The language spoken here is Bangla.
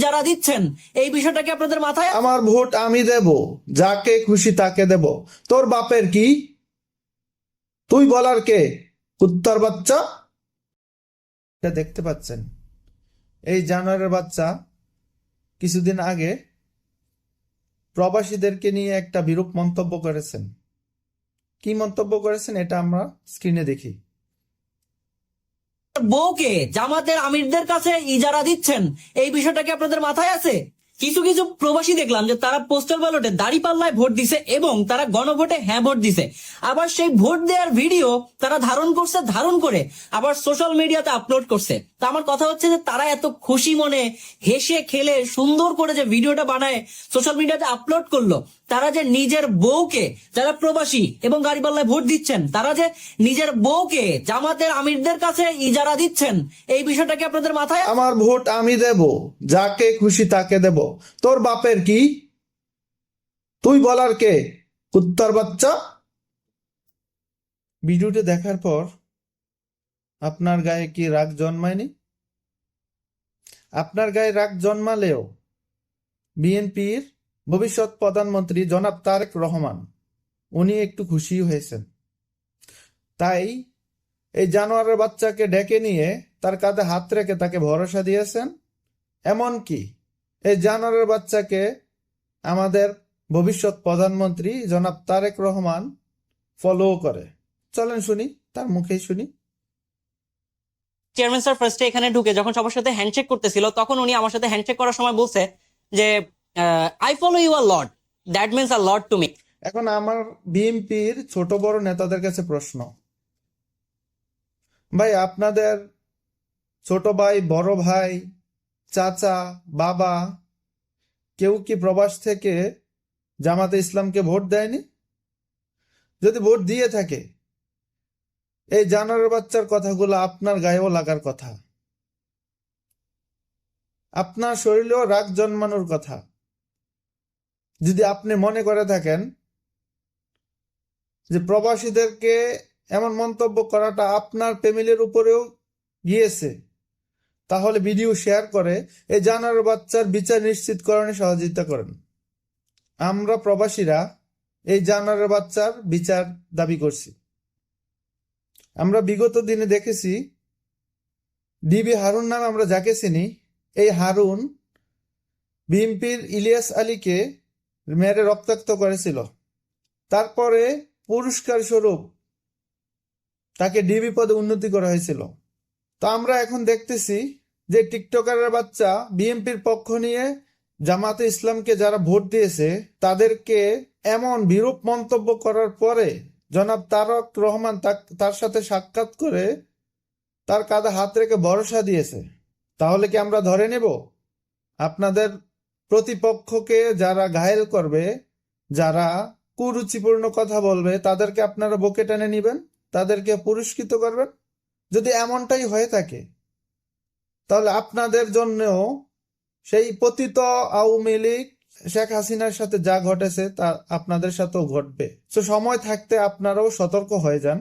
যারা দিচ্ছেন এই বিষয়টাকে আপনাদের মাথায় আমার ভোট আমি দেব, যাকে খুশি তাকে দেব। তোর বাপের কি? তুই বলার কে? কুত্তার বাচ্চা। এটা দেখতে পাচ্ছেন, এই জানোয়ারের বাচ্চা কিছুদিন আগে প্রবাসীদেরকে নিয়ে একটা বিরূপ মন্তব্য করেছেন। কি মন্তব্য করেছেন এটা আমরা স্ক্রিনে দেখি। বউকে জামাতের আমিরদের কাছে ইজারা দিচ্ছেন এই বিষয়টাকে আপনাদের মাথায় আছে? কিছু কিছু প্রবাসী দেখলাম যে তারা পোস্টাল ব্যালটে দাঁড়িপাল্লায় ভোট দিছে এবং তারা গণভোটে হ্যাঁ ভোট দিছে। আবার সেই ভোট দেওয়ার ভিডিও তারা ধারণ করে আবার সোশ্যাল মিডিয়াতে আপলোড করছে। তো আমার কথা হচ্ছে যে তারা এত খুশি মনে হেসে খেলে সুন্দর করে যে ভিডিওটা বানায় সোশ্যাল মিডিয়াতে আপলোড করলো, তারা যে নিজের বউকে, যারা প্রবাসী এবং গাড়িপাল্লায় ভোট দিচ্ছেন, তারা যে নিজের বউকে জামাতের আমিরদের কাছে ইজারা দিচ্ছেন এই বিষয়টাকে আপনাদের মাথায় আমার ভোট আমি দেব, যাকে খুশি তাকে দেব। তোর বাপের কি? তুই বলার কে? কুত্তার বাচ্চা। ভিডিওটি দেখার পর আপনার গায়ে কি রাগ জন্মায়নি? আপনার গায়ে রাগ জন্মালেও বিএনপির ভবিষ্যৎ প্রধানমন্ত্রী জনাব তারেক রহমান উনি একটু খুশি হয়েছেন। তাই এই জানোয়ারের বাচ্চাকে ডেকে নিয়ে তার কাঁধে হাত রেখে তাকে ভরসা দিয়েছেন। এমনকি এই জানোয়ারের বাচ্চাকে আমাদের ভবিষ্যৎ প্রধানমন্ত্রী জনাব তারেক রহমান ফলো করে। চলেন শুনি, তার মুখেই শুনি। চেয়ারম্যান স্যার ফার্স্টে এখানে ঢুকে যখন সবার সাথে হ্যান্ডশেক করতেছিল, তখন উনি আমার সাথে হ্যান্ডশেক করার সময় বলছে যে I follow you a lot, that means a lot to me. এখন আমার বিএনপির ছোট বড় নেতাদের কাছে প্রশ্ন, ভাই আপনাদের ছোট ভাই, বড় ভাই, চাচা, বাবা কেউ কি প্রবাস থেকে জামাতে ইসলামকে ভোট দেয়নি? যদি ভোট দিয়ে থাকে, এই জানোয়ারের বাচ্চার কথাগুলো আপনার গায়েও লাগার কথা, আপনার শরীরেও রাগ জন্মানোর কথা। যদি আপনি মনে করে থাকেন যে প্রবাসীদেরকে এমন মন্তব্য করাটা আপনার ফ্যামিলির উপরেও গিয়েছে, তাহলে ভিডিও শেয়ার করে এই জানোয়ারের বাচ্চার বিচার নিশ্চিতকরণে সহযোগিতা করেন। আমরা প্রবাসীরা এই জানোয়ারের বাচ্চার বিচার দাবি করছি। আমরা বিগত দিনে দেখেছি ডিবি হারুন নামে আমরা যাকে চিনি, এই হারুন বিএনপির ইলিয়াস আলীকে মেরে রক্তাক্ত করেছিল। তারপরে পুরস্কার স্বরূপ তাকে ডিবি পদে উন্নতি করা হয়েছিল। তো আমরা এখন দেখতেছি যে টিকটকারের বাচ্চা বিএনপির পক্ষ নিয়ে জামাতে ইসলামকে যারা ভোট দিয়েছে তাদেরকে এমন বিরূপ মন্তব্য করার পরে জনাব তারেক রহমান তার সাথে সাক্ষাৎ করে তার কাঁধে হাত রেখে ভরসা দিয়েছে। তাহলে কি আমরা ধরে নেব আপনাদের প্রতিপক্ষকে যারা ঘায়েল করবে, যারা কুরুচিপূর্ণ কথা বলবে, তাদেরকে আপনারা বুকে টেনে নিবেন, তাদেরকে পুরস্কৃত করবেন? যদি এমনটাই হয়ে থাকে তাহলে আপনাদের জন্যও সেই পতিত আওয়ামী লীগ শেখ হাসিনার সাথে যা ঘটেছে তা আপনাদের সাথেও ঘটবে। তো সময় থাকতে আপনারাও সতর্ক হয়ে যান।